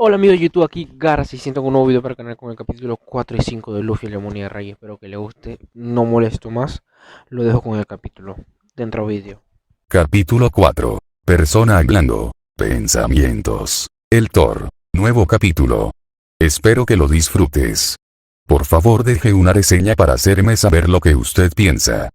Hola amigos de YouTube, aquí Gara600 con un nuevo video para el canal con el capítulo 4 y 5 de Luffy y la Armonía de Rey. Espero que le guste, no molesto más, lo dejo con el capítulo. Dentro vídeo. Capítulo 4. Persona hablando. Pensamientos. El Thor. Nuevo capítulo. Espero que lo disfrutes. Por favor deje una reseña para hacerme saber lo que usted piensa.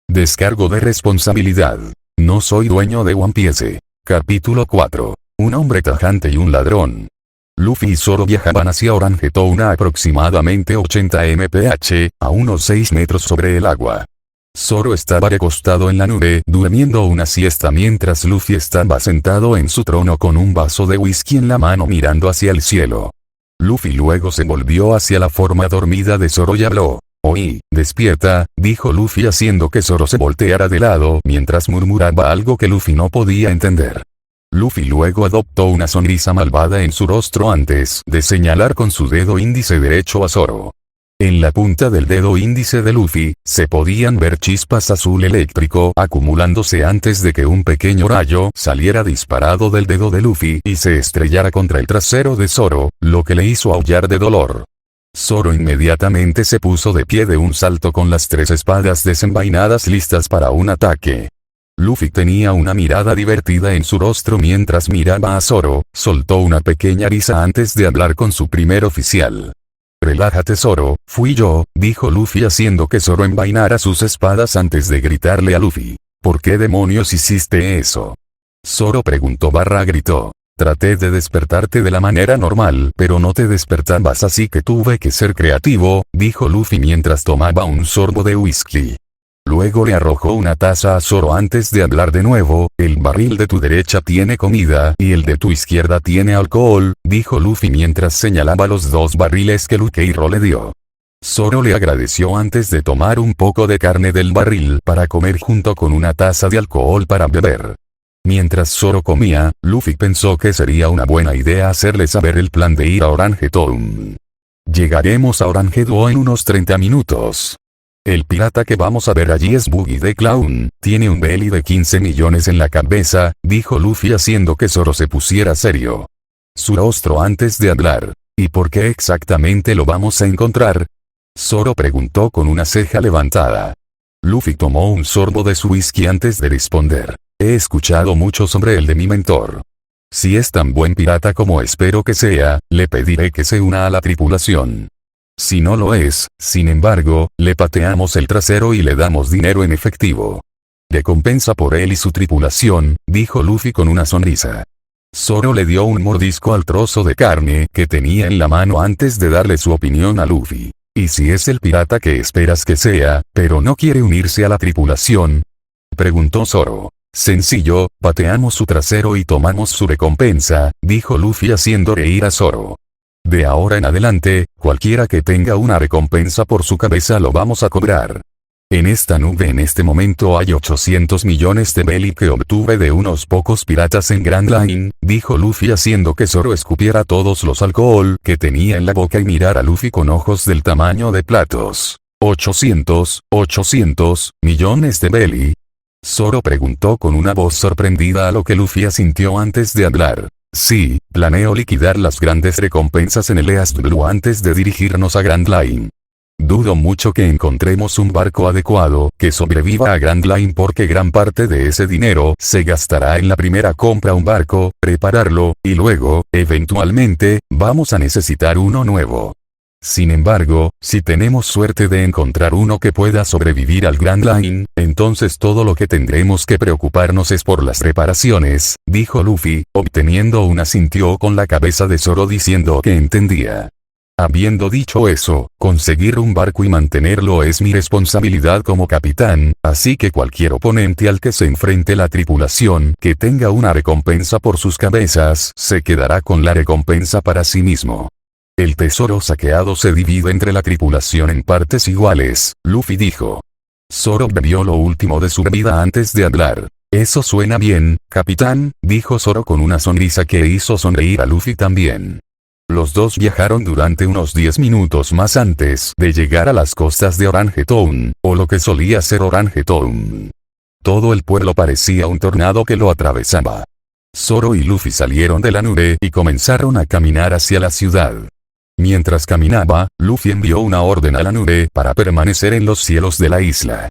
Descargo de responsabilidad. No soy dueño de One Piece. Capítulo 4. Un hombre tajante y un ladrón. Luffy y Zoro viajaban hacia Orange Town a aproximadamente 80 mph, a unos 6 metros sobre el agua. Zoro estaba recostado en la nube, durmiendo una siesta mientras Luffy estaba sentado en su trono con un vaso de whisky en la mano mirando hacia el cielo. Luffy luego se volvió hacia la forma dormida de Zoro y habló. «Oí, despierta», dijo Luffy haciendo que Zoro se volteara de lado mientras murmuraba algo que Luffy no podía entender. Luffy luego adoptó una sonrisa malvada en su rostro antes de señalar con su dedo índice derecho a Zoro. En la punta del dedo índice de Luffy, se podían ver chispas azul eléctrico acumulándose antes de que un pequeño rayo saliera disparado del dedo de Luffy y se estrellara contra el trasero de Zoro, lo que le hizo aullar de dolor. Zoro inmediatamente se puso de pie de un salto con las 3 espadas desenvainadas listas para un ataque. Luffy tenía una mirada divertida en su rostro mientras miraba a Zoro, soltó una pequeña risa antes de hablar con su primer oficial. «Relájate Zoro, fui yo», dijo Luffy haciendo que Zoro envainara sus espadas antes de gritarle a Luffy. «¿Por qué demonios hiciste eso?». Zoro preguntó/gritó. «Traté de despertarte de la manera normal pero no te despertabas así que tuve que ser creativo», dijo Luffy mientras tomaba un sorbo de whisky. Luego le arrojó una taza a Zoro antes de hablar de nuevo. «El barril de tu derecha tiene comida y el de tu izquierda tiene alcohol», dijo Luffy mientras señalaba los 2 barriles que Lukeiro le dio. Zoro le agradeció antes de tomar un poco de carne del barril para comer junto con una taza de alcohol para beber. Mientras Zoro comía, Luffy pensó que sería una buena idea hacerle saber el plan de ir a Orange Town. «Llegaremos a Orange Town en unos 30 minutos. El pirata que vamos a ver allí es Buggy the Clown, tiene un belly de 15 millones en la cabeza», dijo Luffy haciendo que Zoro se pusiera serio. Su rostro antes de hablar. «¿Y por qué exactamente lo vamos a encontrar?», Zoro preguntó con una ceja levantada. Luffy tomó un sorbo de su whisky antes de responder. «He escuchado mucho sobre el de mi mentor. Si es tan buen pirata como espero que sea, le pediré que se una a la tripulación. Si no lo es, sin embargo, le pateamos el trasero y le damos dinero en efectivo. Recompensa por él y su tripulación», dijo Luffy con una sonrisa. Zoro le dio un mordisco al trozo de carne que tenía en la mano antes de darle su opinión a Luffy. «¿Y si es el pirata que esperas que sea, pero no quiere unirse a la tripulación?», preguntó Zoro. «Sencillo, pateamos su trasero y tomamos su recompensa», dijo Luffy haciendo reír a Zoro. «De ahora en adelante, cualquiera que tenga una recompensa por su cabeza lo vamos a cobrar. En esta nube en este momento hay 800 millones de belly que obtuve de unos pocos piratas en Grand Line», dijo Luffy haciendo que Zoro escupiera todos los alcohol que tenía en la boca y mirara a Luffy con ojos del tamaño de platos. «800 millones de belly». Zoro preguntó con una voz sorprendida a lo que Luffy asintió antes de hablar. «Sí, planeo liquidar las grandes recompensas en el East Blue antes de dirigirnos a Grand Line. Dudo mucho que encontremos un barco adecuado que sobreviva a Grand Line porque gran parte de ese dinero se gastará en la primera compra un barco, prepararlo, y luego, eventualmente, vamos a necesitar uno nuevo. Sin embargo, si tenemos suerte de encontrar uno que pueda sobrevivir al Grand Line, entonces todo lo que tendremos que preocuparnos es por las reparaciones», dijo Luffy, obteniendo un asintió con la cabeza de Zoro diciendo que entendía. «Habiendo dicho eso, conseguir un barco y mantenerlo es mi responsabilidad como capitán, así que cualquier oponente al que se enfrente la tripulación que tenga una recompensa por sus cabezas se quedará con la recompensa para sí mismo. El tesoro saqueado se divide entre la tripulación en partes iguales», Luffy dijo. Zoro bebió lo último de su bebida antes de hablar. «Eso suena bien, capitán», dijo Zoro con una sonrisa que hizo sonreír a Luffy también. Los dos viajaron durante unos 10 minutos más antes de llegar a las costas de Orange Town, o lo que solía ser Orange Town. Todo el pueblo parecía un tornado que lo atravesaba. Zoro y Luffy salieron de la nube y comenzaron a caminar hacia la ciudad. Mientras caminaba, Luffy envió una orden a la nube para permanecer en los cielos de la isla.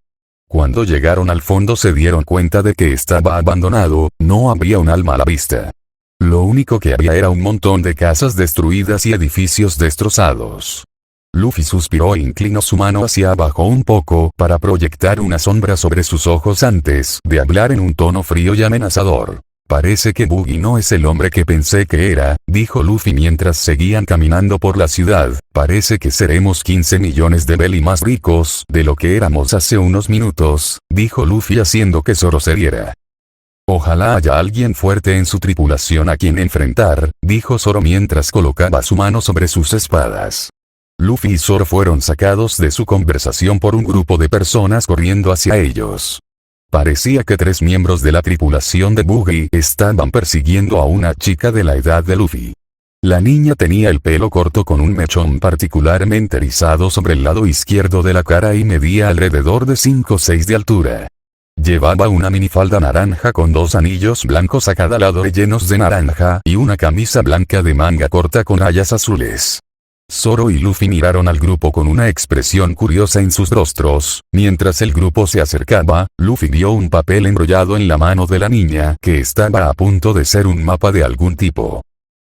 Cuando llegaron al fondo se dieron cuenta de que estaba abandonado, no había un alma a la vista. Lo único que había era un montón de casas destruidas y edificios destrozados. Luffy suspiró e inclinó su mano hacia abajo un poco para proyectar una sombra sobre sus ojos antes de hablar en un tono frío y amenazador. Parece que Buggy no es el hombre que pensé que era, dijo Luffy mientras seguían caminando por la ciudad. Parece que seremos 15 millones de Belly más ricos de lo que éramos hace unos minutos, dijo Luffy haciendo que Zoro se riera. Ojalá haya alguien fuerte en su tripulación a quien enfrentar, dijo Zoro mientras colocaba su mano sobre sus espadas. Luffy y Zoro fueron sacados de su conversación por un grupo de personas corriendo hacia ellos. Parecía que 3 miembros de la tripulación de Buggy estaban persiguiendo a una chica de la edad de Luffy. La niña tenía el pelo corto con un mechón particularmente rizado sobre el lado izquierdo de la cara y medía alrededor de 5 o 6 de altura. Llevaba una minifalda naranja con 2 anillos blancos a cada lado rellenos de naranja y una camisa blanca de manga corta con rayas azules. Zoro y Luffy miraron al grupo con una expresión curiosa en sus rostros. Mientras el grupo se acercaba, Luffy vio un papel enrollado en la mano de la niña que estaba a punto de ser un mapa de algún tipo.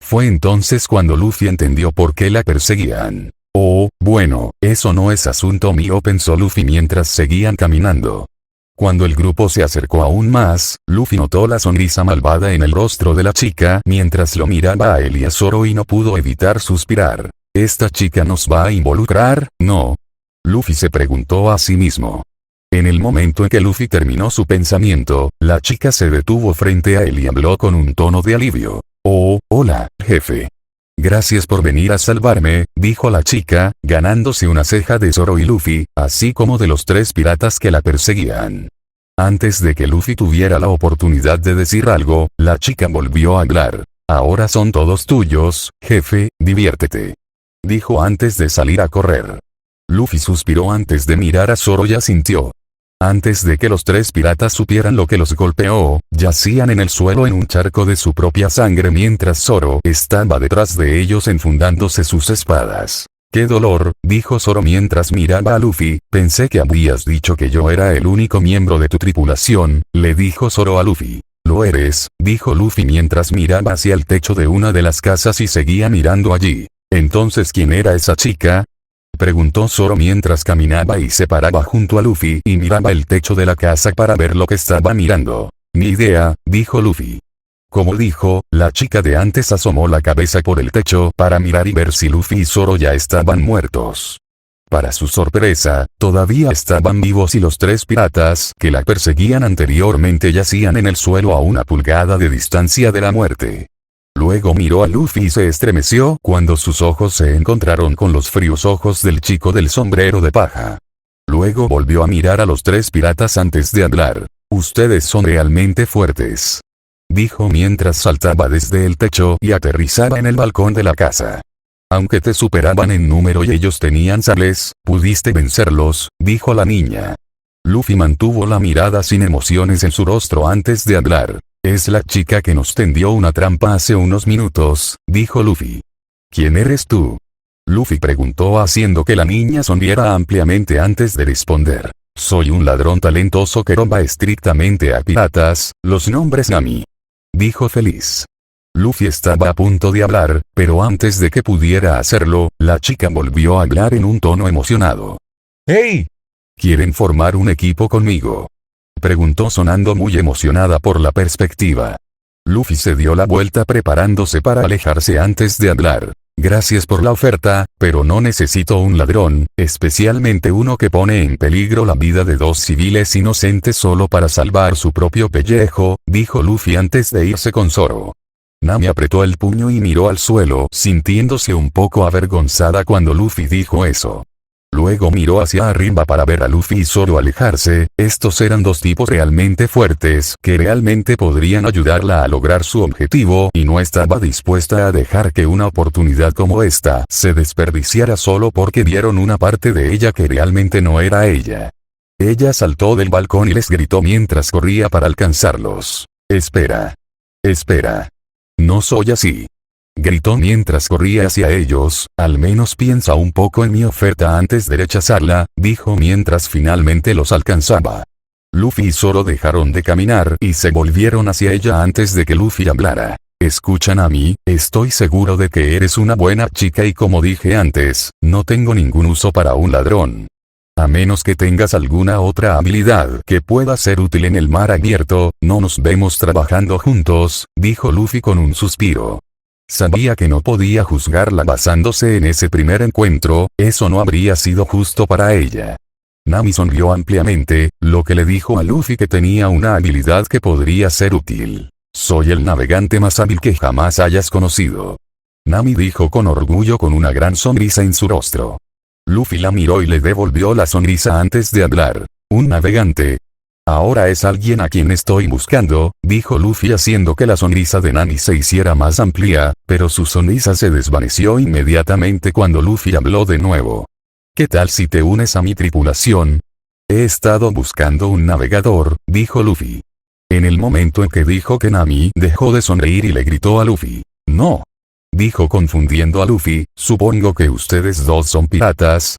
Fue entonces cuando Luffy entendió por qué la perseguían. Oh, bueno, eso no es asunto mío, pensó Luffy mientras seguían caminando. Cuando el grupo se acercó aún más, Luffy notó la sonrisa malvada en el rostro de la chica mientras lo miraba a él y a Zoro y no pudo evitar suspirar. ¿Esta chica nos va a involucrar? No. Luffy se preguntó a sí mismo. En el momento en que Luffy terminó su pensamiento, la chica se detuvo frente a él y habló con un tono de alivio. Oh, hola, jefe. Gracias por venir a salvarme, dijo la chica, ganándose una ceja de Zoro y Luffy, así como de los 3 piratas que la perseguían. Antes de que Luffy tuviera la oportunidad de decir algo, la chica volvió a hablar. Ahora son todos tuyos, jefe, diviértete. Dijo antes de salir a correr. Luffy suspiró antes de mirar a Zoro y asintió. Antes de que los 3 piratas supieran lo que los golpeó, yacían en el suelo en un charco de su propia sangre mientras Zoro estaba detrás de ellos enfundándose sus espadas. ¡Qué dolor!, dijo Zoro mientras miraba a Luffy. Pensé que habías dicho que yo era el único miembro de tu tripulación, le dijo Zoro a Luffy. Lo eres, dijo Luffy mientras miraba hacia el techo de una de las casas y seguía mirando allí. Entonces, ¿quién era esa chica?, preguntó Zoro mientras caminaba y se paraba junto a Luffy y miraba el techo de la casa para ver lo que estaba mirando. Ni idea, dijo Luffy. Como dijo, la chica de antes asomó la cabeza por el techo para mirar y ver si Luffy y Zoro ya estaban muertos. Para su sorpresa, todavía estaban vivos y los 3 piratas que la perseguían anteriormente yacían en el suelo a una pulgada de distancia de la muerte. Luego miró a Luffy y se estremeció cuando sus ojos se encontraron con los fríos ojos del chico del sombrero de paja. Luego volvió a mirar a los 3 piratas antes de hablar. Ustedes son realmente fuertes, dijo mientras saltaba desde el techo y aterrizaba en el balcón de la casa. Aunque te superaban en número y ellos tenían sables, pudiste vencerlos, dijo la niña. Luffy mantuvo la mirada sin emociones en su rostro antes de hablar. Es la chica que nos tendió una trampa hace unos minutos, dijo Luffy. ¿Quién eres tú?, Luffy preguntó haciendo que la niña sonriera ampliamente antes de responder. Soy un ladrón talentoso que roba estrictamente a piratas, los nombres Nami, dijo feliz. Luffy estaba a punto de hablar, pero antes de que pudiera hacerlo, la chica volvió a hablar en un tono emocionado. ¡Hey! ¿Quieren formar un equipo conmigo?, preguntó sonando muy emocionada por la perspectiva. Luffy se dio la vuelta preparándose para alejarse antes de hablar. Gracias por la oferta, pero no necesito un ladrón, especialmente uno que pone en peligro la vida de 2 civiles inocentes solo para salvar su propio pellejo, dijo Luffy antes de irse con Zoro. Nami apretó el puño y miró al suelo, sintiéndose un poco avergonzada cuando Luffy dijo eso. Luego miró hacia arriba para ver a Luffy y Zoro alejarse. Estos eran 2 tipos realmente fuertes que realmente podrían ayudarla a lograr su objetivo y no estaba dispuesta a dejar que una oportunidad como esta se desperdiciara solo porque vieron una parte de ella que realmente no era ella. Ella saltó del balcón y les gritó mientras corría para alcanzarlos. Espera. Espera. No soy así. Gritó mientras corría hacia ellos, al menos piensa un poco en mi oferta antes de rechazarla, dijo mientras finalmente los alcanzaba. Luffy y Zoro dejaron de caminar y se volvieron hacia ella antes de que Luffy hablara. Escucha Nami, estoy seguro de que eres una buena chica y como dije antes, no tengo ningún uso para un ladrón. A menos que tengas alguna otra habilidad que pueda ser útil en el mar abierto, no nos vemos trabajando juntos, dijo Luffy con un suspiro. Sabía que no podía juzgarla basándose en ese primer encuentro, eso no habría sido justo para ella. Nami sonrió ampliamente, lo que le dijo a Luffy que tenía una habilidad que podría ser útil. Soy el navegante más hábil que jamás hayas conocido. Nami dijo con orgullo con una gran sonrisa en su rostro. Luffy la miró y le devolvió la sonrisa antes de hablar. ¿Un navegante? Ahora es alguien a quien estoy buscando, dijo Luffy haciendo que la sonrisa de Nami se hiciera más amplia, pero su sonrisa se desvaneció inmediatamente cuando Luffy habló de nuevo. ¿Qué tal si te unes a mi tripulación? He estado buscando un navegador, dijo Luffy. En el momento en que dijo que Nami dejó de sonreír y le gritó a Luffy. No. Dijo confundiendo a Luffy, supongo que ustedes dos son piratas.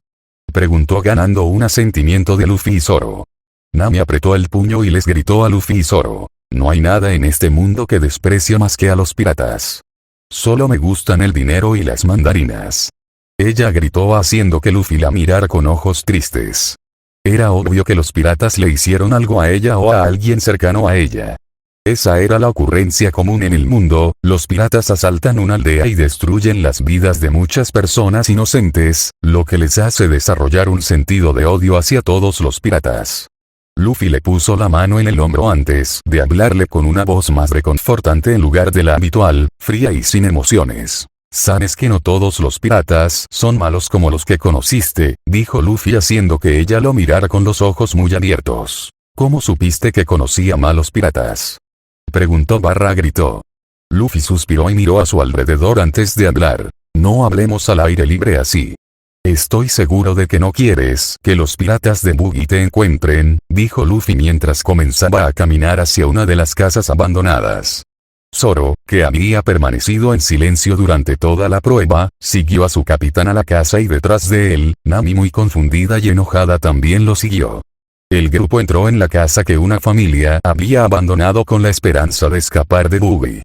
Preguntó ganando un asentimiento de Luffy y Zoro. Nami apretó el puño y les gritó a Luffy y Zoro. No hay nada en este mundo que desprecio más que a los piratas. Solo me gustan el dinero y las mandarinas. Ella gritó haciendo que Luffy la mirara con ojos tristes. Era obvio que los piratas le hicieron algo a ella o a alguien cercano a ella. Esa era la ocurrencia común en el mundo, los piratas asaltan una aldea y destruyen las vidas de muchas personas inocentes, lo que les hace desarrollar un sentido de odio hacia todos los piratas. Luffy le puso la mano en el hombro antes de hablarle con una voz más reconfortante en lugar de la habitual, fría y sin emociones. Sabes que no todos los piratas son malos como los que conociste, dijo Luffy haciendo que ella lo mirara con los ojos muy abiertos. ¿Cómo supiste que conocía malos piratas? Preguntó barra gritó. Luffy suspiró y miró a su alrededor antes de hablar. No hablemos al aire libre así. Estoy seguro de que no quieres que los piratas de Buggy te encuentren, dijo Luffy mientras comenzaba a caminar hacia una de las casas abandonadas. Zoro, que había permanecido en silencio durante toda la prueba, siguió a su capitán a la casa y detrás de él, Nami muy confundida y enojada también lo siguió. El grupo entró en la casa que una familia había abandonado con la esperanza de escapar de Buggy.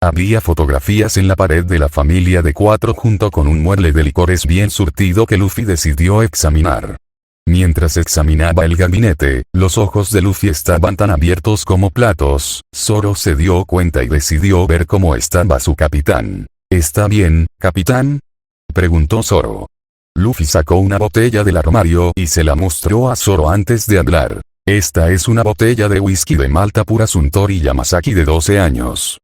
Había fotografías en la pared de la familia de 4 junto con un mueble de licores bien surtido que Luffy decidió examinar. Mientras examinaba el gabinete, los ojos de Luffy estaban tan abiertos como platos. Zoro se dio cuenta y decidió ver cómo estaba su capitán. ¿Está bien, capitán?, preguntó Zoro. Luffy sacó una botella del armario y se la mostró a Zoro antes de hablar. Esta es una botella de whisky de malta pura Suntory Yamazaki de 12 años.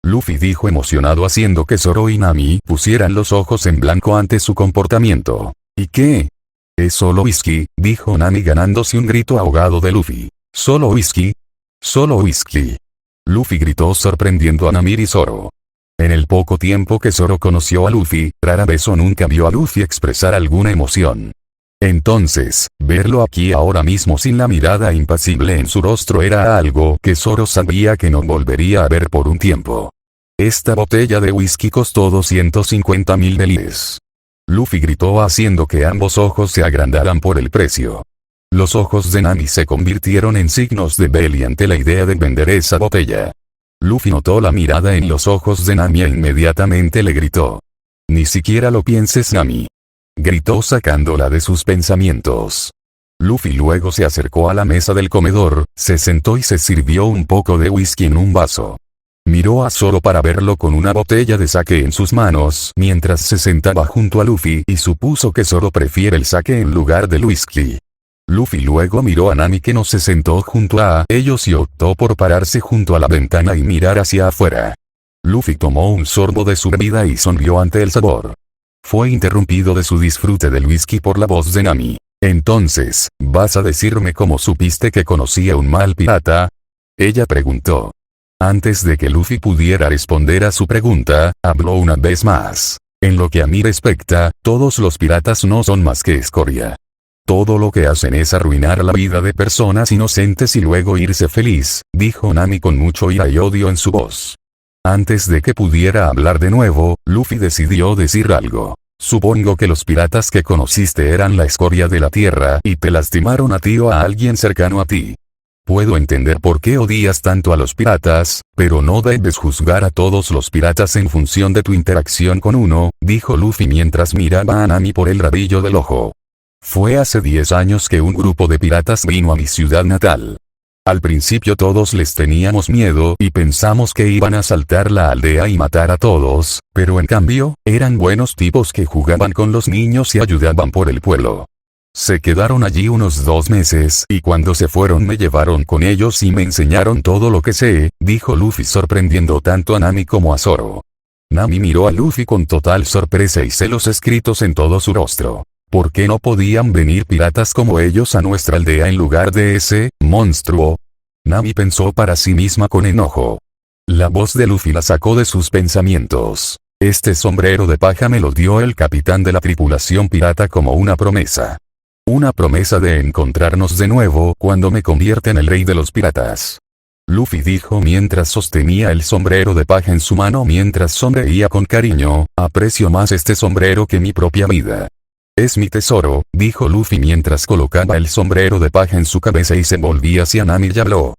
Luffy dijo emocionado haciendo que Zoro y Nami pusieran los ojos en blanco ante su comportamiento. ¿Y qué? Es solo whisky, dijo Nami ganándose un grito ahogado de Luffy. ¿Solo whisky? Solo whisky. Luffy gritó sorprendiendo a Nami y Zoro. En el poco tiempo que Zoro conoció a Luffy, rara vez o nunca vio a Luffy expresar alguna emoción. Entonces, verlo aquí ahora mismo sin la mirada impasible en su rostro era algo que Zoro sabía que no volvería a ver por un tiempo. Esta botella de whisky costó 250.000 delíes. Luffy gritó haciendo que ambos ojos se agrandaran por el precio. Los ojos de Nami se convirtieron en signos de Belly ante la idea de vender esa botella. Luffy notó la mirada en los ojos de Nami e inmediatamente le gritó. Ni siquiera lo pienses, Nami. Gritó sacándola de sus pensamientos. Luffy luego se acercó a la mesa del comedor, se sentó y se sirvió un poco de whisky en un vaso. Miró a Zoro para verlo con una botella de sake en sus manos mientras se sentaba junto a Luffy y supuso que Zoro prefiere el sake en lugar del whisky. Luffy luego miró a Nami que no se sentó junto a ellos y optó por pararse junto a la ventana y mirar hacia afuera. Luffy tomó un sorbo de su bebida y sonrió ante el sabor. Fue interrumpido de su disfrute del whisky por la voz de Nami. Entonces, ¿vas a decirme cómo supiste que conocía a un mal pirata? Ella preguntó. Antes de que Luffy pudiera responder a su pregunta, habló una vez más. En lo que a mí respecta, todos los piratas no son más que escoria. Todo lo que hacen es arruinar la vida de personas inocentes y luego irse feliz, dijo Nami con mucho ira y odio en su voz. Antes de que pudiera hablar de nuevo, Luffy decidió decir algo. Supongo que los piratas que conociste eran la escoria de la tierra y te lastimaron a ti o a alguien cercano a ti. Puedo entender por qué odias tanto a los piratas, pero no debes juzgar a todos los piratas en función de tu interacción con uno, dijo Luffy mientras miraba a Nami por el rabillo del ojo. Fue hace 10 años que un grupo de piratas vino a mi ciudad natal. Al principio todos les teníamos miedo y pensamos que iban a asaltar la aldea y matar a todos, pero en cambio, eran buenos tipos que jugaban con los niños y ayudaban por el pueblo. Se quedaron allí unos 2 meses y cuando se fueron me llevaron con ellos y me enseñaron todo lo que sé, dijo Luffy sorprendiendo tanto a Nami como a Zoro. Nami miró a Luffy con total sorpresa y celos escritos en todo su rostro. ¿Por qué no podían venir piratas como ellos a nuestra aldea en lugar de ese monstruo? Nami pensó para sí misma con enojo. La voz de Luffy la sacó de sus pensamientos. Este sombrero de paja me lo dio el capitán de la tripulación pirata como una promesa. Una promesa de encontrarnos de nuevo cuando me convierta en el rey de los piratas. Luffy dijo mientras sostenía el sombrero de paja en su mano mientras sonreía con cariño, aprecio más este sombrero que mi propia vida. Es mi tesoro, dijo Luffy mientras colocaba el sombrero de paja en su cabeza y se volvía hacia Nami y habló.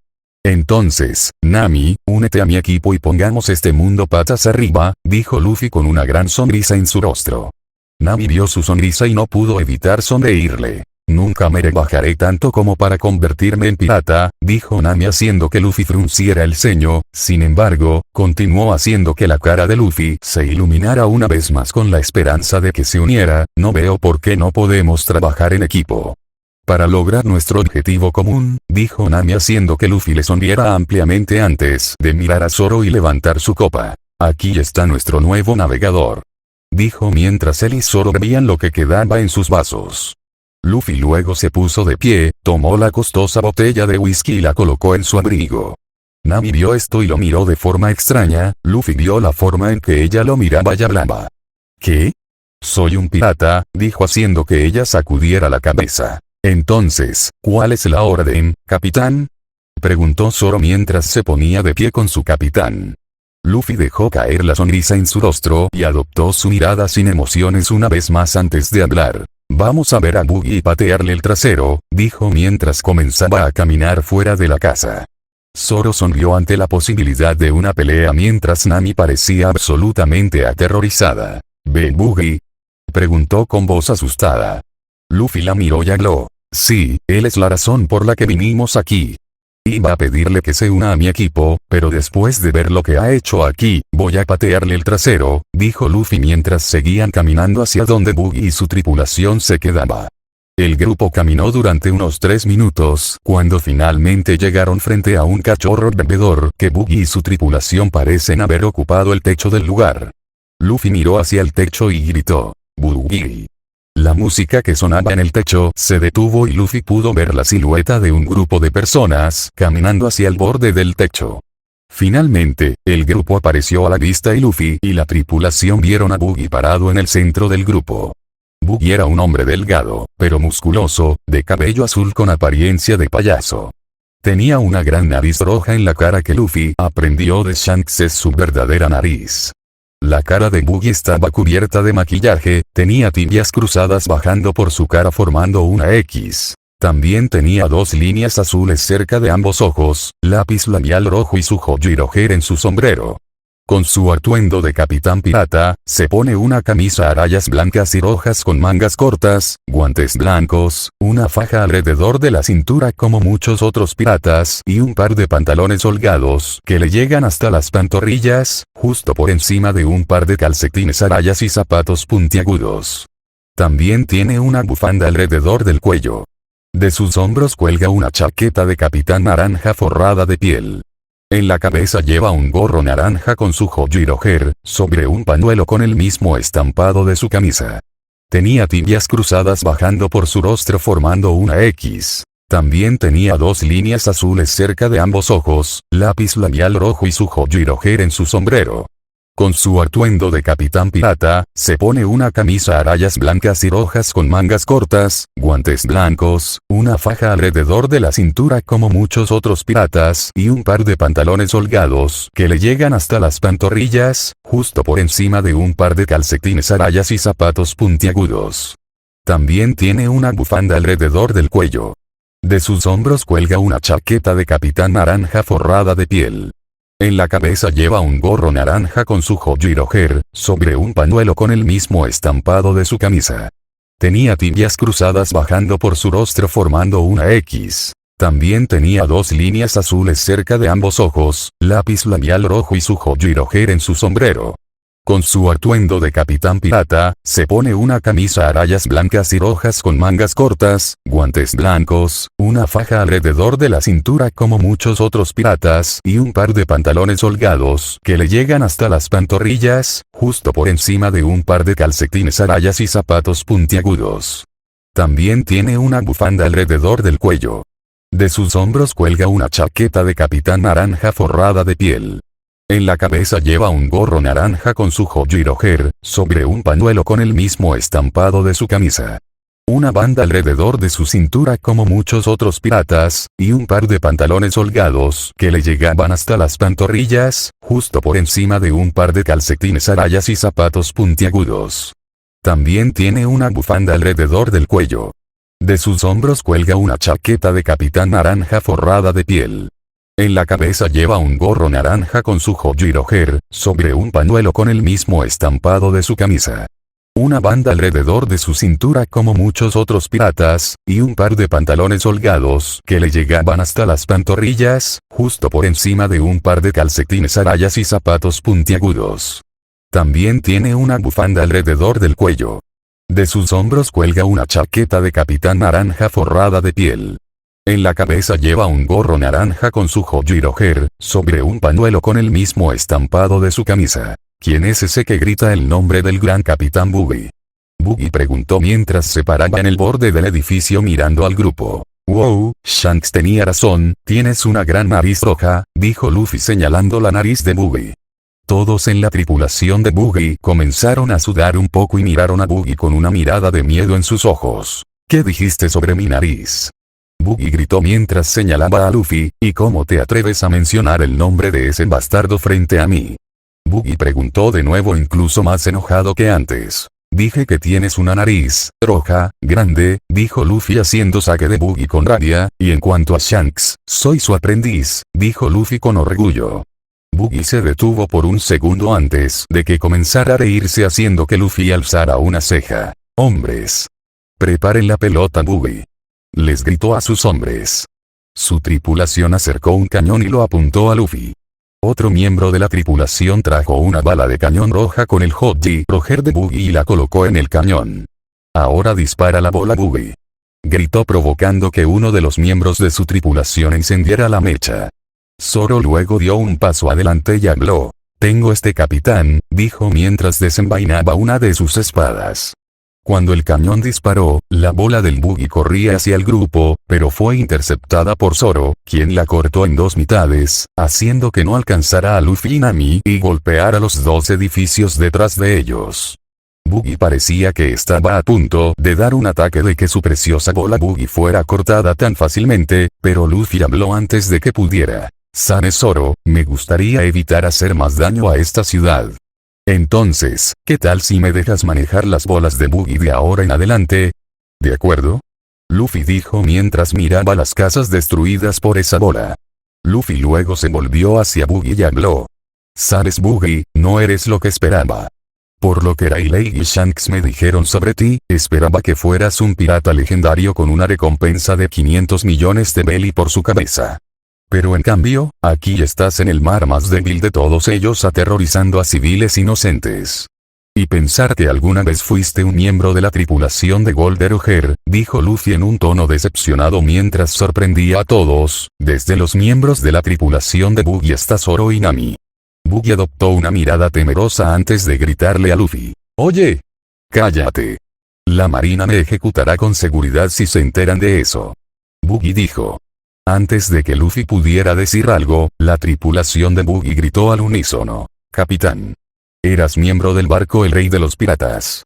Entonces, Nami, únete a mi equipo y pongamos este mundo patas arriba, dijo Luffy con una gran sonrisa en su rostro. Nami vio su sonrisa y no pudo evitar sonreírle. Nunca me rebajaré tanto como para convertirme en pirata, dijo Nami haciendo que Luffy frunciera el ceño, sin embargo, continuó haciendo que la cara de Luffy se iluminara una vez más con la esperanza de que se uniera, no veo por qué no podemos trabajar en equipo. Para lograr nuestro objetivo común, dijo Nami haciendo que Luffy le sonriera ampliamente antes de mirar a Zoro y levantar su copa. Aquí está nuestro nuevo navegador. Dijo mientras él y Zoro bebían lo que quedaba en sus vasos. Luffy luego se puso de pie, tomó la costosa botella de whisky y la colocó en su abrigo. Nami vio esto y lo miró de forma extraña, Luffy vio la forma en que ella lo miraba y hablaba. ¿Qué? Soy un pirata, dijo haciendo que ella sacudiera la cabeza. Entonces, ¿cuál es la orden, capitán? Preguntó Zoro mientras se ponía de pie con su capitán. Luffy dejó caer la sonrisa en su rostro y adoptó su mirada sin emociones una vez más antes de hablar. Vamos a ver a Buggy y patearle el trasero, dijo mientras comenzaba a caminar fuera de la casa. Zoro sonrió ante la posibilidad de una pelea mientras Nami parecía absolutamente aterrorizada. ¿Ve Buggy? Preguntó con voz asustada. Luffy la miró y habló. Sí, él es la razón por la que vinimos aquí. Iba a pedirle que se una a mi equipo, pero después de ver lo que ha hecho aquí, voy a patearle el trasero, dijo Luffy mientras seguían caminando hacia donde Buggy y su tripulación se quedaba. El grupo caminó durante unos 3 minutos, cuando finalmente llegaron frente a un cachorro bebedor que Buggy y su tripulación parecen haber ocupado el techo del lugar. Luffy miró hacia el techo y gritó, Buggy. La música que sonaba en el techo se detuvo y Luffy pudo ver la silueta de un grupo de personas caminando hacia el borde del techo. Finalmente, el grupo apareció a la vista y Luffy y la tripulación vieron a Buggy parado en el centro del grupo. Buggy era un hombre delgado, pero musculoso, de cabello azul con apariencia de payaso. Tenía una gran nariz roja en la cara que Luffy aprendió de Shanks es su verdadera nariz. La cara de Buggy estaba cubierta de maquillaje, tenía tibias cruzadas bajando por su cara formando una X. También tenía 2 líneas azules cerca de ambos ojos, lápiz labial rojo y su Hojiro en su sombrero. Con su atuendo de capitán pirata, se pone una camisa a rayas blancas y rojas con mangas cortas, guantes blancos, una faja alrededor de la cintura como muchos otros piratas y un par de pantalones holgados que le llegan hasta las pantorrillas, justo por encima de un par de calcetines a rayas y zapatos puntiagudos. También tiene una bufanda alrededor del cuello. De sus hombros cuelga una chaqueta de capitán naranja forrada de piel. En la cabeza lleva un gorro naranja con su Hojiro sobre un pañuelo con el mismo estampado de su camisa. Tenía tibias cruzadas bajando por su rostro formando una X. También tenía 2 líneas azules cerca de ambos ojos, lápiz labial rojo y su Hojiro en su sombrero. Con su atuendo de capitán pirata, se pone una camisa a rayas blancas y rojas con mangas cortas, guantes blancos, una faja alrededor de la cintura como muchos otros piratas y un par de pantalones holgados que le llegan hasta las pantorrillas, justo por encima de un par de calcetines a rayas y zapatos puntiagudos. También tiene una bufanda alrededor del cuello. De sus hombros cuelga una chaqueta de capitán naranja forrada de piel. En la cabeza lleva un gorro naranja con su joyo y rojer, sobre un pañuelo con el mismo estampado de su camisa. Tenía tibias cruzadas bajando por su rostro formando una X. También tenía 2 líneas azules cerca de ambos ojos, lápiz labial rojo y su joyo y rojer en su sombrero. Con su atuendo de capitán pirata, se pone una camisa a rayas blancas y rojas con mangas cortas, guantes blancos, una faja alrededor de la cintura como muchos otros piratas y un par de pantalones holgados que le llegan hasta las pantorrillas, justo por encima de un par de calcetines a rayas y zapatos puntiagudos. También tiene una bufanda alrededor del cuello. De sus hombros cuelga una chaqueta de capitán naranja forrada de piel. En la cabeza lleva un gorro naranja con su joyo y rojer, sobre un pañuelo con el mismo estampado de su camisa. Una banda alrededor de su cintura como muchos otros piratas, y un par de pantalones holgados que le llegaban hasta las pantorrillas, justo por encima de un par de calcetines a rayas y zapatos puntiagudos. También tiene una bufanda alrededor del cuello. De sus hombros cuelga una chaqueta de capitán naranja forrada de piel. En la cabeza lleva un gorro naranja con su joyo y rojer, sobre un pañuelo con el mismo estampado de su camisa. Una banda alrededor de su cintura como muchos otros piratas, y un par de pantalones holgados que le llegaban hasta las pantorrillas, justo por encima de un par de calcetines a rayas y zapatos puntiagudos. También tiene una bufanda alrededor del cuello. De sus hombros cuelga una chaqueta de capitán naranja forrada de piel. En la cabeza lleva un gorro naranja con su joyo y rojer, sobre un pañuelo con el mismo estampado de su camisa. ¿Quién es ese que grita el nombre del gran capitán Buggy? Buggy preguntó mientras se paraba en el borde del edificio mirando al grupo. Wow, Shanks tenía razón, tienes una gran nariz roja, dijo Luffy señalando la nariz de Buggy. Todos en la tripulación de Buggy comenzaron a sudar un poco y miraron a Buggy con una mirada de miedo en sus ojos. ¿Qué dijiste sobre mi nariz? Buggy gritó mientras señalaba a Luffy, ¿y cómo te atreves a mencionar el nombre de ese bastardo frente a mí? Buggy preguntó de nuevo incluso más enojado que antes. Dije que tienes una nariz roja, grande, dijo Luffy haciendo saque de Buggy con rabia, y en cuanto a Shanks, soy su aprendiz, dijo Luffy con orgullo. Buggy se detuvo por un segundo antes de que comenzara a reírse haciendo que Luffy alzara una ceja. Hombres. Preparen la pelota Buggy. Les gritó a sus hombres. Su tripulación acercó un cañón y lo apuntó a Luffy. Otro miembro de la tripulación trajo una bala de cañón roja con el Hoji Roger de Buggy y la colocó en el cañón. Ahora dispara la bola Buggy. Gritó provocando que uno de los miembros de su tripulación encendiera la mecha. Zoro luego dio un paso adelante y habló. Tengo este capitán, dijo mientras desenvainaba una de sus espadas. Cuando el cañón disparó, la bola del Buggy corría hacia el grupo, pero fue interceptada por Zoro, quien la cortó en 2 mitades, haciendo que no alcanzara a Luffy y Nami y golpeara los 2 edificios detrás de ellos. Buggy parecía que estaba a punto de dar un ataque de que su preciosa bola Buggy fuera cortada tan fácilmente, pero Luffy habló antes de que pudiera. ¿Sabes Zoro? Me gustaría evitar hacer más daño a esta ciudad. Entonces, ¿qué tal si me dejas manejar las bolas de Buggy de ahora en adelante? ¿De acuerdo? Luffy dijo mientras miraba las casas destruidas por esa bola. Luffy luego se volvió hacia Buggy y habló. ¿Sabes Buggy? No eres lo que esperaba. Por lo que Rayleigh y Shanks me dijeron sobre ti, esperaba que fueras un pirata legendario con una recompensa de 500 millones de belly por su cabeza. Pero en cambio, aquí estás en el mar más débil de todos ellos aterrorizando a civiles inocentes. Y pensar que alguna vez fuiste un miembro de la tripulación de Golden Roger, dijo Luffy en un tono decepcionado mientras sorprendía a todos, desde los miembros de la tripulación de Buggy hasta Zoro y Nami. Buggy adoptó una mirada temerosa antes de gritarle a Luffy. Oye. Cállate. La marina me ejecutará con seguridad si se enteran de eso. Buggy dijo. Antes de que Luffy pudiera decir algo, la tripulación de Buggy gritó al unísono. Capitán. Eras miembro del barco El Rey de los Piratas.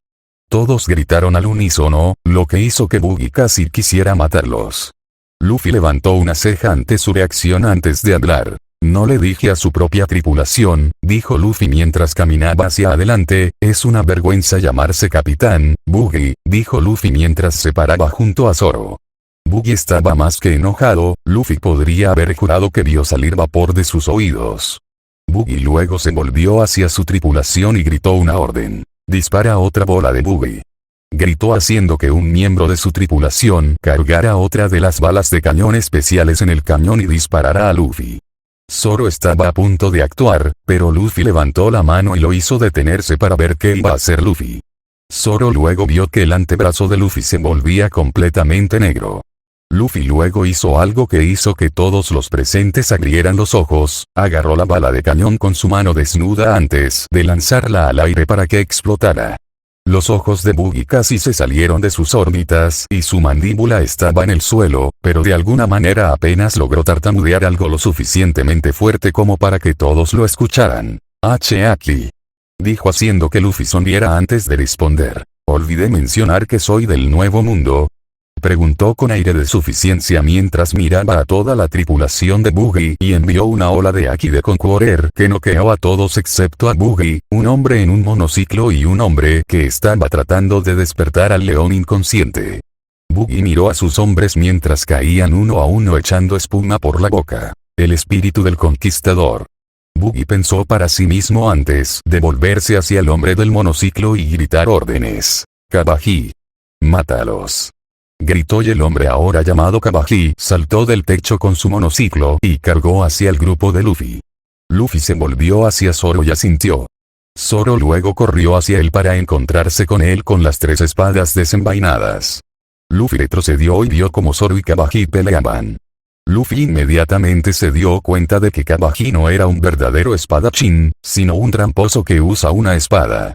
Todos gritaron al unísono, lo que hizo que Buggy casi quisiera matarlos. Luffy levantó una ceja ante su reacción antes de hablar. No le dije a su propia tripulación, dijo Luffy mientras caminaba hacia adelante, es una vergüenza llamarse capitán, Buggy, dijo Luffy mientras se paraba junto a Zoro. Buggy estaba más que enojado, Luffy podría haber jurado que vio salir vapor de sus oídos. Buggy luego se volvió hacia su tripulación y gritó una orden. Dispara otra bola de Buggy. Gritó haciendo que un miembro de su tripulación cargara otra de las balas de cañón especiales en el cañón y disparara a Luffy. Zoro estaba a punto de actuar, pero Luffy levantó la mano y lo hizo detenerse para ver qué iba a hacer Luffy. Zoro luego vio que el antebrazo de Luffy se volvía completamente negro. Luffy luego hizo algo que hizo que todos los presentes abrieran los ojos, agarró la bala de cañón con su mano desnuda antes de lanzarla al aire para que explotara. Los ojos de Buggy casi se salieron de sus órbitas y su mandíbula estaba en el suelo, pero de alguna manera apenas logró tartamudear algo lo suficientemente fuerte como para que todos lo escucharan. Aquí. Dijo haciendo que Luffy sonriera antes de responder. Olvidé mencionar que soy del Nuevo Mundo. Preguntó con aire de suficiencia mientras miraba a toda la tripulación de Buggy y envió una ola de Haki de Conqueror que noqueó a todos excepto a Buggy, un hombre en un monociclo y un hombre que estaba tratando de despertar al león inconsciente. Buggy miró a sus hombres mientras caían uno a uno echando espuma por la boca. El espíritu del conquistador. Buggy pensó para sí mismo antes de volverse hacia el hombre del monociclo y gritar órdenes. Kabaji. Mátalos. Gritó y el hombre ahora llamado Kabaji saltó del techo con su monociclo y cargó hacia el grupo de Luffy. Luffy se volvió hacia Zoro y asintió. Zoro luego corrió hacia él para encontrarse con él con las 3 espadas desenvainadas. Luffy retrocedió y vio como Zoro y Kabaji peleaban. Luffy inmediatamente se dio cuenta de que Kabaji no era un verdadero espadachín, sino un tramposo que usa una espada.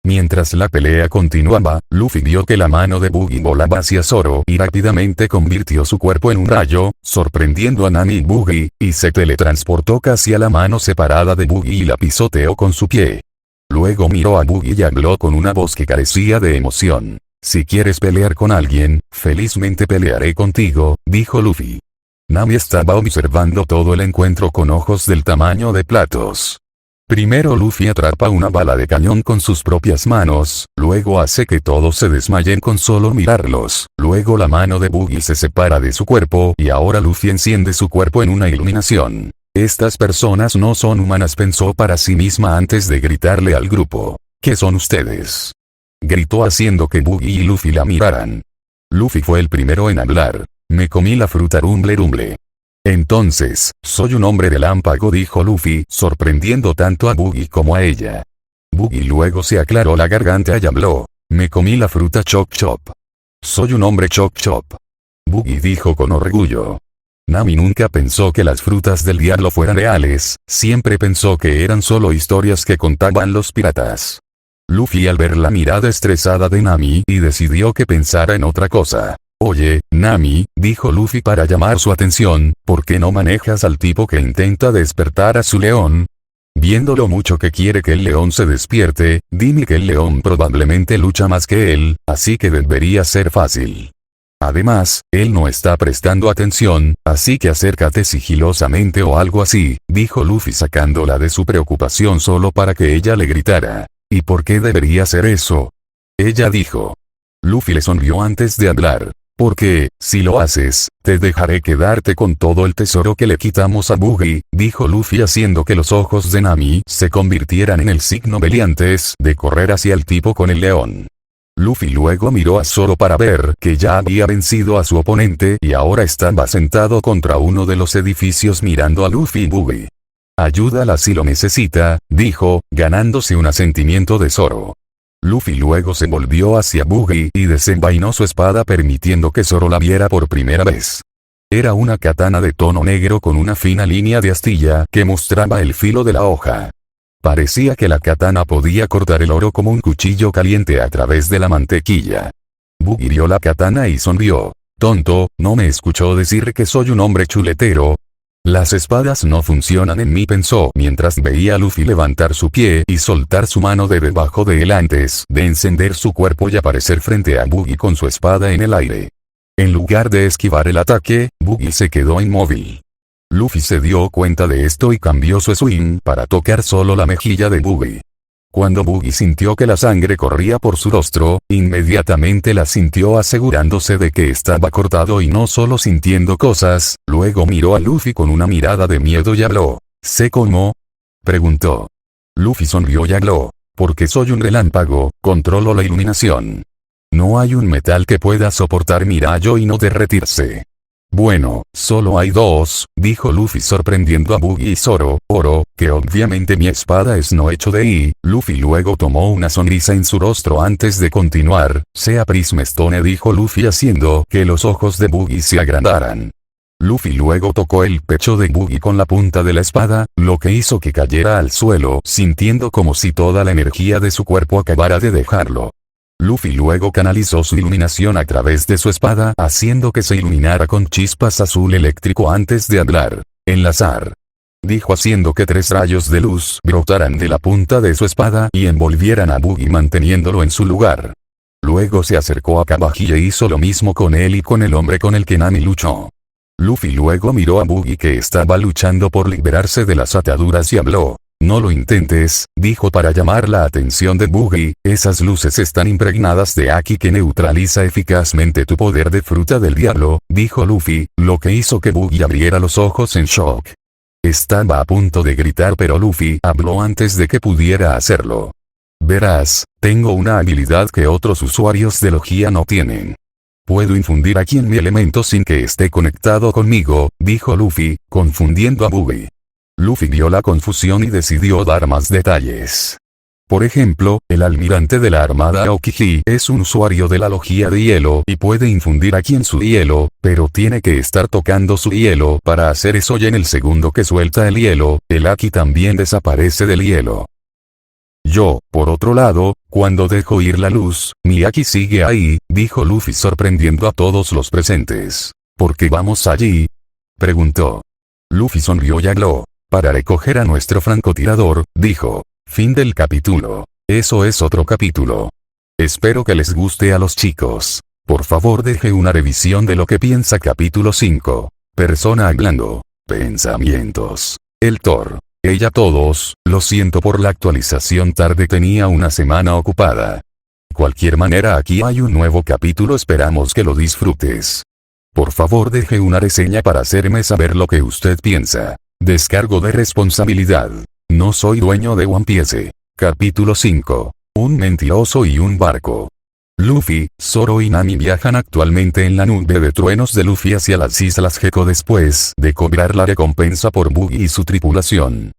Mientras la pelea continuaba, Luffy vio que la mano de Buggy volaba hacia Zoro y rápidamente convirtió su cuerpo en un rayo, sorprendiendo a Nami y Buggy, y se teletransportó casi a la mano separada de Buggy y la pisoteó con su pie. Luego miró a Buggy y habló con una voz que carecía de emoción. Si quieres pelear con alguien, felizmente pelearé contigo, dijo Luffy. Nami estaba observando todo el encuentro con ojos del tamaño de platos. Primero Luffy atrapa una bala de cañón con sus propias manos, luego hace que todos se desmayen con solo mirarlos, luego la mano de Buggy se separa de su cuerpo y ahora Luffy enciende su cuerpo en una iluminación. Estas personas no son humanas, pensó para sí misma antes de gritarle al grupo. ¿Qué son ustedes? Gritó haciendo que Buggy y Luffy la miraran. Luffy fue el primero en hablar. Me comí la fruta rumble rumble. Entonces, soy un hombre relámpago, dijo Luffy, sorprendiendo tanto a Buggy como a ella. Buggy luego se aclaró la garganta y habló. Me comí la fruta chop chop. Soy un hombre chop chop. Buggy dijo con orgullo. Nami nunca pensó que las frutas del diablo fueran reales, siempre pensó que eran solo historias que contaban los piratas. Luffy al ver la mirada estresada de Nami y decidió que pensara en otra cosa. Oye, Nami, dijo Luffy para llamar su atención, ¿por qué no manejas al tipo que intenta despertar a su león? Viendo lo mucho que quiere que el león se despierte, dime que el león probablemente lucha más que él, así que debería ser fácil. Además, él no está prestando atención, así que acércate sigilosamente o algo así, dijo Luffy sacándola de su preocupación solo para que ella le gritara. ¿Y por qué debería hacer eso? Ella dijo. Luffy le sonrió antes de hablar. Porque, si lo haces, te dejaré quedarte con todo el tesoro que le quitamos a Buggy, dijo Luffy haciendo que los ojos de Nami se convirtieran en el signo beliantes de correr hacia el tipo con el león. Luffy luego miró a Zoro para ver que ya había vencido a su oponente y ahora estaba sentado contra uno de los edificios mirando a Luffy y Buggy. Ayúdala si lo necesita, dijo, ganándose un asentimiento de Zoro. Luffy luego se volvió hacia Buggy y desenvainó su espada permitiendo que Zoro la viera por primera vez. Era una katana de tono negro con una fina línea de astilla que mostraba el filo de la hoja. Parecía que la katana podía cortar el oro como un cuchillo caliente a través de la mantequilla. Buggy vio la katana y sonrió. Tonto, ¿no me escuchó decir que soy un hombre chuletero? Las espadas no funcionan en mí, pensó mientras veía a Luffy levantar su pie y soltar su mano de debajo de él antes de encender su cuerpo y aparecer frente a Buggy con su espada en el aire. En lugar de esquivar el ataque, Buggy se quedó inmóvil. Luffy se dio cuenta de esto y cambió su swing para tocar solo la mejilla de Buggy. Cuando Buggy sintió que la sangre corría por su rostro, inmediatamente la sintió asegurándose de que estaba cortado y no solo sintiendo cosas, luego miró a Luffy con una mirada de miedo y habló. ¿Sé cómo? Preguntó. Luffy sonrió y habló. Porque soy un relámpago, controlo la iluminación. No hay un metal que pueda soportar mi rayo y no derretirse. Bueno, solo hay dos, dijo Luffy sorprendiendo a Buggy y Zoro, que obviamente mi espada es no hecho de I. Luffy luego tomó una sonrisa en su rostro antes de continuar, sea Prism Stone, dijo Luffy haciendo que los ojos de Buggy se agrandaran. Luffy luego tocó el pecho de Buggy con la punta de la espada, lo que hizo que cayera al suelo, sintiendo como si toda la energía de su cuerpo acabara de dejarlo. Luffy luego canalizó su iluminación a través de su espada haciendo que se iluminara con chispas azul eléctrico antes de hablar. Enlazar. Dijo haciendo que 3 rayos de luz brotaran de la punta de su espada y envolvieran a Buggy manteniéndolo en su lugar. Luego se acercó a Kabaji e hizo lo mismo con él y con el hombre con el que Nami luchó. Luffy luego miró a Buggy que estaba luchando por liberarse de las ataduras y habló. No lo intentes, dijo para llamar la atención de Buggy, esas luces están impregnadas de Haki que neutraliza eficazmente tu poder de fruta del diablo, dijo Luffy, lo que hizo que Buggy abriera los ojos en shock. Estaba a punto de gritar pero Luffy habló antes de que pudiera hacerlo. Verás, tengo una habilidad que otros usuarios de Logia no tienen. Puedo infundir aquí en mi elemento sin que esté conectado conmigo, dijo Luffy, confundiendo a Buggy. Luffy vio la confusión y decidió dar más detalles. Por ejemplo, el almirante de la armada Aokiji es un usuario de la logia de hielo y puede infundir aquí en su hielo, pero tiene que estar tocando su hielo para hacer eso y en el segundo que suelta el hielo, el Haki también desaparece del hielo. Yo, por otro lado, cuando dejo ir la luz, mi Haki sigue ahí, dijo Luffy sorprendiendo a todos los presentes. ¿Por qué vamos allí? Preguntó. Luffy sonrió y habló. Para recoger a nuestro francotirador, dijo. Fin del capítulo. Eso es otro capítulo. Espero que les guste a los chicos. Por favor deje una revisión de lo que piensa capítulo 5. Persona hablando. Pensamientos. El Thor. Ella todos, lo siento por la actualización tarde, tenía una semana ocupada. Cualquier manera aquí hay un nuevo capítulo, esperamos que lo disfrutes. Por favor deje una reseña para hacerme saber lo que usted piensa. Descargo de responsabilidad. No soy dueño de One Piece. Capítulo 5. Un mentiroso y un barco. Luffy, Zoro y Nami viajan actualmente en la nube de truenos de Luffy hacia las Islas Gecko después de cobrar la recompensa por Buggy y su tripulación.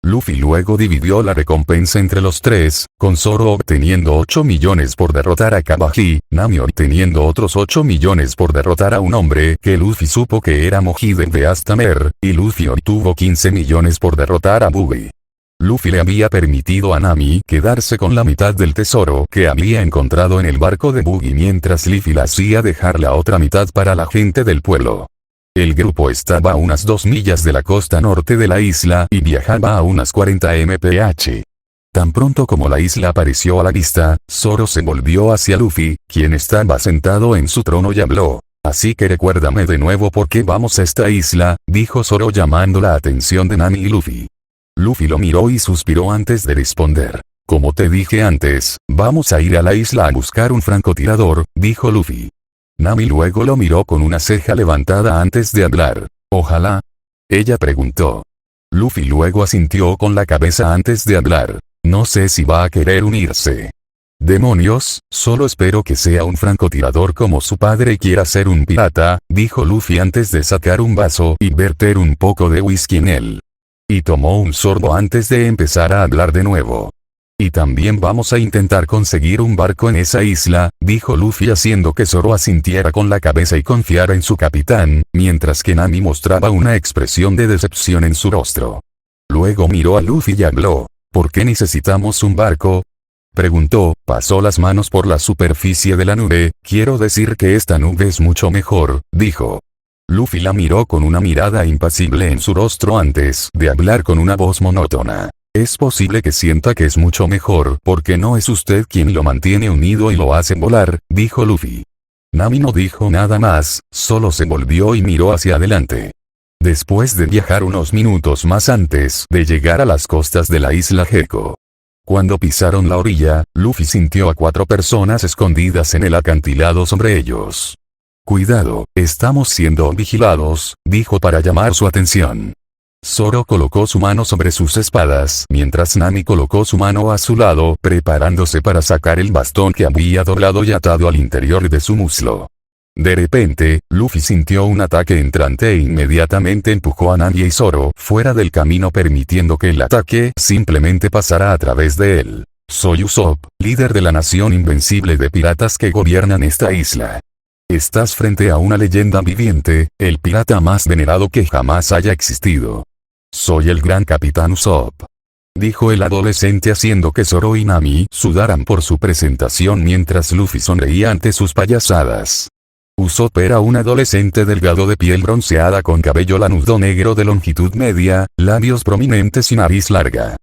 Luffy luego dividió la recompensa entre los tres, con Zoro obteniendo 8 millones por derrotar a Kabaji, Nami obteniendo otros 8 millones por derrotar a un hombre que Luffy supo que era Mojide de Astamer, y Luffy obtuvo 15 millones por derrotar a Buggy. Luffy le había permitido a Nami quedarse con la mitad del tesoro que había encontrado en el barco de Buggy mientras Luffy la hacía dejar la otra mitad para la gente del pueblo. El grupo estaba a unas 2 millas de la costa norte de la isla y viajaba a unas 40 mph. Tan pronto como la isla apareció a la vista, Zoro se volvió hacia Luffy, quien estaba sentado en su trono y habló. Así que recuérdame de nuevo por qué vamos a esta isla, dijo Zoro llamando la atención de Nami y Luffy. Luffy lo miró y suspiró antes de responder. Como te dije antes, vamos a ir a la isla a buscar un francotirador, dijo Luffy. Nami luego lo miró con una ceja levantada antes de hablar. Ojalá. Ella preguntó. Luffy luego asintió con la cabeza antes de hablar. No sé si va a querer unirse. Demonios, solo espero que sea un francotirador como su padre y quiera ser un pirata, dijo Luffy antes de sacar un vaso y verter un poco de whisky en él. Y tomó un sorbo antes de empezar a hablar de nuevo. Y también vamos a intentar conseguir un barco en esa isla, dijo Luffy haciendo que Zoro asintiera con la cabeza y confiara en su capitán, mientras que Nami mostraba una expresión de decepción en su rostro. Luego miró a Luffy y habló. ¿Por qué necesitamos un barco? Preguntó, pasó las manos por la superficie de la nube, quiero decir que esta nube es mucho mejor, dijo. Luffy la miró con una mirada impasible en su rostro antes de hablar con una voz monótona. Es posible que sienta que es mucho mejor porque no es usted quien lo mantiene unido y lo hace volar, dijo Luffy. Nami no dijo nada más, solo se volvió y miró hacia adelante. Después de viajar unos minutos más antes de llegar a las costas de la isla Gecko. Cuando pisaron la orilla, Luffy sintió a 4 personas escondidas en el acantilado sobre ellos. Cuidado, estamos siendo vigilados, dijo para llamar su atención. Zoro colocó su mano sobre sus espadas, mientras Nami colocó su mano a su lado, preparándose para sacar el bastón que había doblado y atado al interior de su muslo. De repente, Luffy sintió un ataque entrante e inmediatamente empujó a Nami y Zoro fuera del camino permitiendo que el ataque simplemente pasara a través de él. Soy Usopp, líder de la nación invencible de piratas que gobiernan esta isla. Estás frente a una leyenda viviente, el pirata más venerado que jamás haya existido. Soy el gran capitán Usopp. Dijo el adolescente haciendo que Zoro y Nami sudaran por su presentación mientras Luffy sonreía ante sus payasadas. Usopp era un adolescente delgado de piel bronceada con cabello lanudo negro de longitud media, labios prominentes y nariz larga.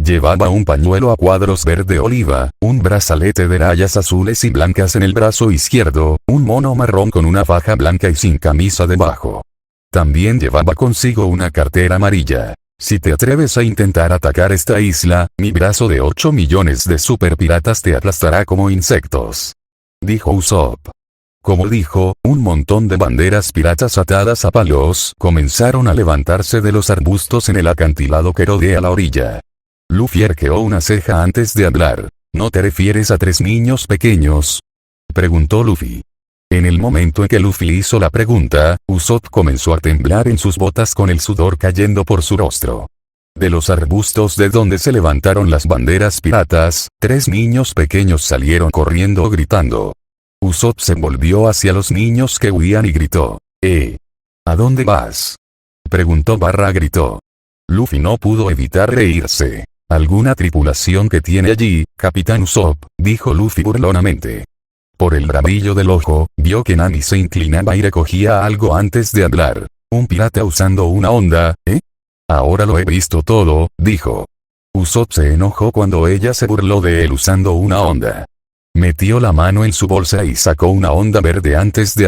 Llevaba un pañuelo a cuadros verde oliva, un brazalete de rayas azules y blancas en el brazo izquierdo, un mono marrón con una faja blanca y sin camisa debajo. También llevaba consigo una cartera amarilla. Si te atreves a intentar atacar esta isla, mi brazo de 8 millones de super piratas te aplastará como insectos. Dijo Usopp. Como dijo, un montón de banderas piratas atadas a palos comenzaron a levantarse de los arbustos en el acantilado que rodea la orilla. Luffy arqueó una ceja antes de hablar. ¿No te refieres a 3 niños pequeños?, preguntó Luffy. En el momento en que Luffy hizo la pregunta, Usopp comenzó a temblar en sus botas con el sudor cayendo por su rostro. De los arbustos de donde se levantaron las banderas piratas, 3 niños pequeños salieron corriendo gritando. Usopp se volvió hacia los niños que huían y gritó. ¿A dónde vas?, preguntó barra gritó. Luffy no pudo evitar reírse. ¿Alguna tripulación que tiene allí, Capitán Usopp?, dijo Luffy burlonamente. Por el rabillo del ojo, vio que Nami se inclinaba y recogía algo antes de hablar. ¿Un pirata usando una honda, Ahora lo he visto todo, dijo. Usopp se enojó cuando ella se burló de él usando una honda. Metió la mano en su bolsa y sacó una honda verde antes de